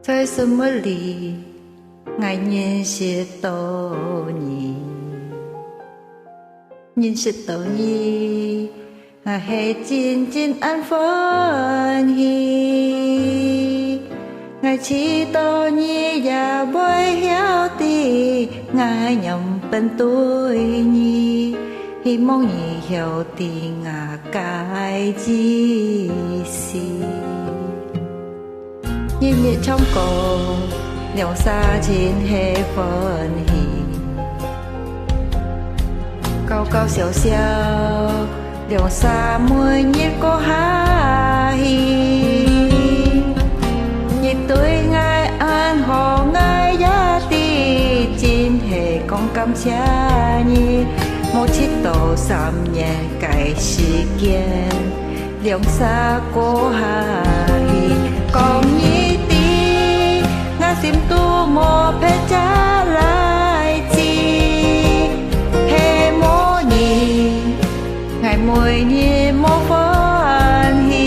在什么里，爱认识多年，认识多年，我是真正安欢喜。我知多年也未晓得，我用笨对你，希望你晓得我该知是。日日唱歌，兩沙真係歡喜，高高笑笑，兩沙每日過下喜。一對愛安好愛也啲，真係講感謝你，冇切到3年計時間，兩沙過下喜，講你。心都莫撇trả lại chi hệ mỗi nhị ngày mỗi nhị một phần hi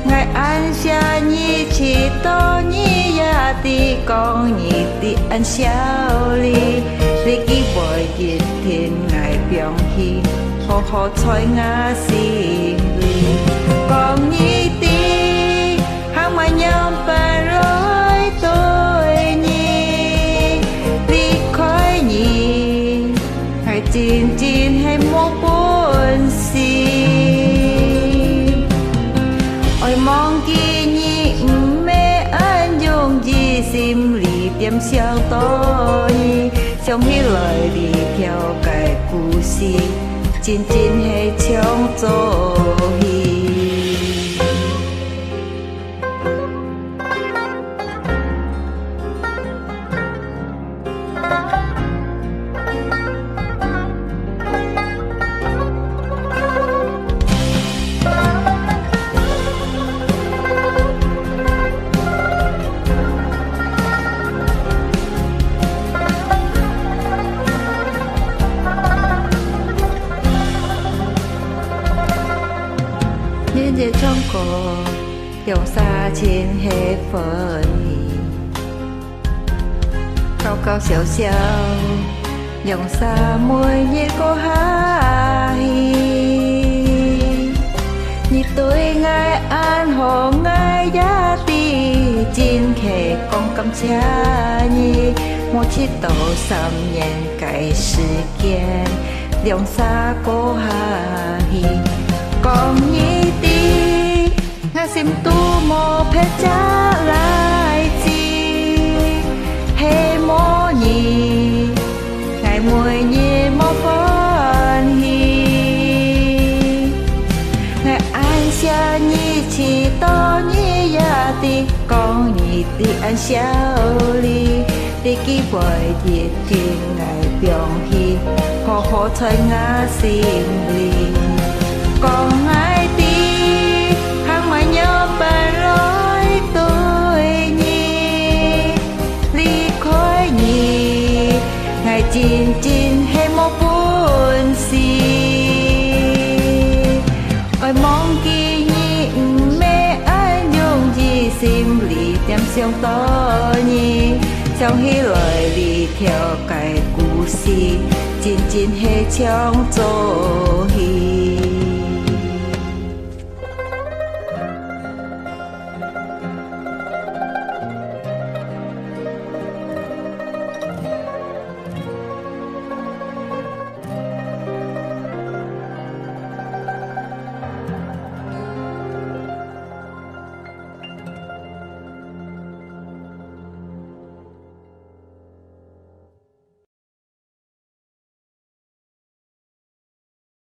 ngày ăn xa nhị chỉ to nhị ya ti con nhị ti ăn sao li li ki bồi diệt thiên ngày biểu hi ho ho choi ngã xin li con nhị ti mà nhom và lối tôi nhỉ đi khỏi nhỉ hay chín chín hay một buồn xì ôi mong kia nhỉ mẹ anh dùng gì sim lì điểm sao tôi trong hi lời đi theo cái故事chín chín hay trong tôi日日唱歌，兩沙真係歡喜，高高笑笑，兩沙每日過下喜。你對愛安好愛也啲，真係講感謝你，冇切到3年計時間，兩沙過下喜，講你。我心都莫撇trả lại chi hệ mỗi nhị ngày mỗi nhị một phần hi ngày anh xa nhị chỉ to nhị ya ti con nhị ti anh sao li ti ki bồi diệt thiên ngày biểu hi ho ho thời ngã xin li con ai ti mà nhớ bên lối tôi nhỉ ly khói nhỉ ngày chín chín hay một buồn xì ôi mong kia nhỉ mẹ anh dùng gì sim lì đem siêu to nhỉ trong hi lời đi theo cái故事chín chín hay trong chỗ